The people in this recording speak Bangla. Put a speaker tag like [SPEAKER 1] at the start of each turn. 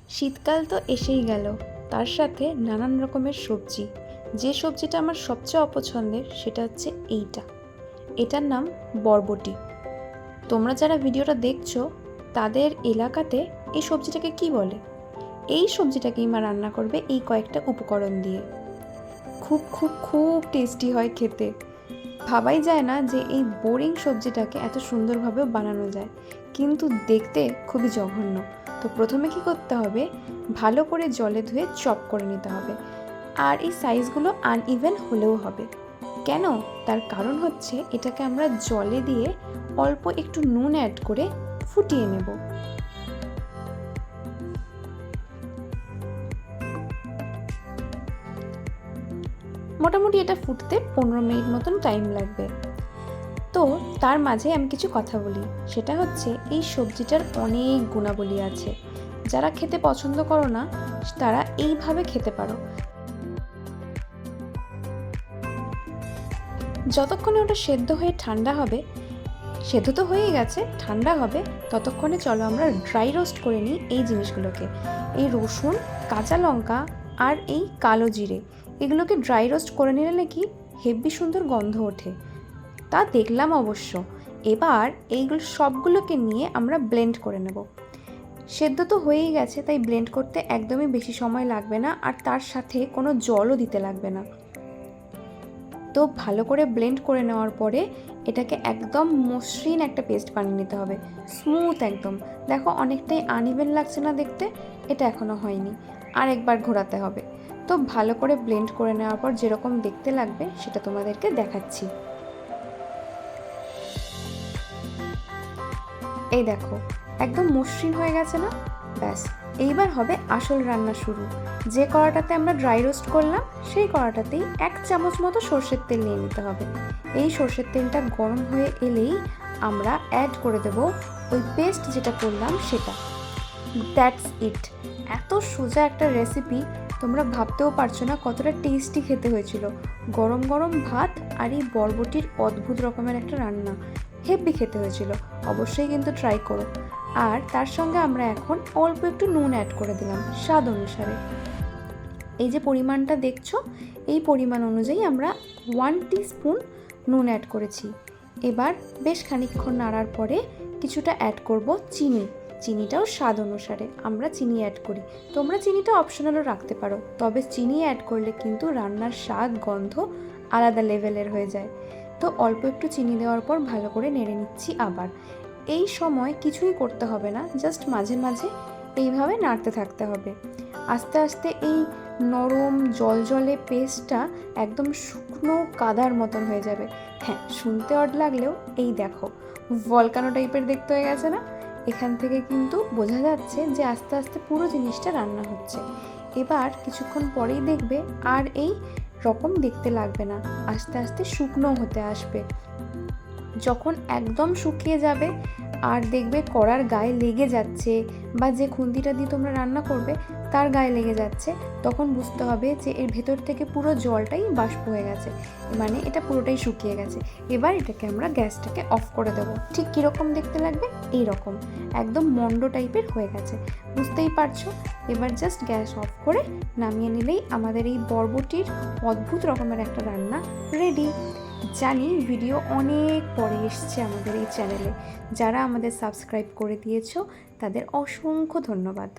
[SPEAKER 1] শীতকাল তো এসেই গেল, তার সাথে নানান রকমের সবজি। যে সবজিটা আমার সবচেয়ে অপছন্দের সেটা হচ্ছে এটার নাম বরবটি। তোমরা যারা ভিডিওটা দেখছো তাদের এলাকাতে এই সবজিটাকে কি বলে? এই সবজিটাকেই মা রান্না করবে এই কয়েকটা উপকরণ দিয়ে। খুব খুব খুব টেস্টি হয় খেতে। ভাবাই যায় না যে এই বোরিং সবজিটাকে এত সুন্দরভাবেও বানানো যায়, কিন্তু দেখতে খুবই জঘন্য। তো প্রথমে কি করতে হবে, ভালো করে জলে ধুয়ে চপ করে নিতে হবে। আর এই সাইজগুলো আনইভেন হলেও হবে। কেন? তার কারণ হচ্ছে এটাকে আমরা জলে দিয়ে অল্প একটু নুন অ্যাড করে ফুটিয়ে নেব। মোটামুটি এটা ফুটতে 15 মিনিট মতন টাইম লাগবে। তো তার মাঝে আমি কিছু কথা বলি, সেটা হচ্ছে এই সবজিটার অনেক গুণাবলী আছে। যারা খেতে পছন্দ করো না তারা এইভাবে খেতে পারো। যতক্ষণে ওটা সেদ্ধ হয়ে ঠান্ডা হবে, সেদ্ধ তো হয়েই গেছে, ঠান্ডা হবে, ততক্ষণে চলো আমরা ড্রাই রোস্ট করে নিই এই জিনিসগুলোকে। এই রসুন, কাঁচা লঙ্কা আর এই কালো জিরে, এগুলোকে ড্রাই রোস্ট করে নিলে নাকি হেব্বি সুন্দর গন্ধ ওঠে, তা দেখলাম অবশ্য। এবার এইগুলো সবগুলোকে নিয়ে আমরা ব্লেন্ড করে নেব। সেদ্ধ তো হয়েই গেছে, তাই ব্লেন্ড করতে একদমই বেশি সময় লাগবে না, আর তার সাথে কোনো জলও দিতে লাগবে না। তো ভালো করে ব্লেন্ড করে নেওয়ার পরে এটাকে একদম মসৃণ একটা পেস্ট বানিয়ে নিতে হবে, স্মুথ একদম। দেখো অনেকটাই আনইভেন লাগছে না দেখতে? এটা এখনও হয়নি, আর একবার ঘোরাতে হবে। তো ভালো করে ব্লেন্ড করে নেওয়ার পর যেরকম দেখতে লাগবে সেটা তোমাদেরকে দেখাচ্ছি। এই দেখো, একদম মসৃণ হয়ে গেছে না? ব্যাস, এইবার হবে আসল রান্না শুরু। যে কড়াটাতে আমরা ড্রাই রোস্ট করলাম সেই কড়াটাতেই 1 চামচ মতো সর্ষের তেল নিয়ে নিতে হবে। এই সর্ষের তেলটা গরম হয়ে এলেই আমরা অ্যাড করে দেব ওই পেস্ট যেটা করলাম সেটা। That's it. এত সোজা একটা রেসিপি, তোমরা ভাবতেও পারছো না কতটা টেস্টি খেতে হয়েছিল। গরম গরম ভাত আর এই বরবটির অদ্ভুত রকমের একটা রান্না, হেব্বি খেতে হয়েছিল। অবশ্যই কিন্তু ট্রাই করো। আর তার সঙ্গে আমরা এখন অল্প একটু নুন অ্যাড করে দিলাম স্বাদ অনুসারে। এই যে পরিমাণটা দেখছো, এই পরিমাণ অনুযায়ী আমরা 1 টিস্পুন নুন অ্যাড করেছি। এবার বেশ খানিকক্ষণ নাড়ার পরে কিছুটা অ্যাড করব চিনি। চিনিটাও স্বাদ অনুসারে আমরা চিনি অ্যাড করি। তোমরা চিনিটা অপশনালও রাখতে পারো, তবে চিনি অ্যাড করলে কিন্তু রান্নার স্বাদ গন্ধ আলাদা লেভেলের হয়ে যায়। তো অল্প একটু চিনি দেওয়ার পর ভালো করে নেড়ে নিচ্ছি আবার। এই সময় কিছুই করতে হবে না, জাস্ট মাঝে মাঝে এইভাবে নাড়তে থাকতে হবে। আস্তে আস্তে এই নরম জলজলে পেস্টটা একদম শুকনো কাদার মতন হয়ে যাবে। হ্যাঁ, শুনতে অড লাগলেও এই দেখো ভলকানো টাইপের দেখতে হয়ে গেছে না? এখান থেকে কিন্তু বোঝা যাচ্ছে যে আস্তে আস্তে পুরো জিনিসটা রান্না হচ্ছে। এবার কিছুক্ষণ পরেই দেখবে আর এই রকম দেখতে লাগবে না, আস্তে আস্তে শুকনো হতে আসবে। যখন একদম শুকিয়ে যাবে আর দেখবে কড়ার গায়ে লেগে যাচ্ছে, বা যে খুন্তিটা দিয়ে তোমরা রান্না করবে তার গায়ে লেগে যাচ্ছে, তখন বুঝতে হবে যে এর ভেতর থেকে পুরো জলটাই বাষ্প হয়ে গেছে, মানে এটা পুরোটাই শুকিয়ে গেছে। এবার এটাকে আমরা গ্যাসটাকে অফ করে দেবো। ঠিক কীরকম দেখতে লাগবে? এই রকম একদম মন্ড টাইপের হয়ে গেছে, বুঝতেই পারছো। এবার জাস্ট গ্যাস অফ করে নামিয়ে নিলেই আমাদের এই বরবটির অদ্ভুত রকমের একটা রান্না রেডি। জানি ভিডিও অনেক পরে এসছে আমাদের এই চ্যানেলে, যারা আমাদের সাবস্ক্রাইব করে দিয়েছো তাদের অসংখ্য ধন্যবাদ।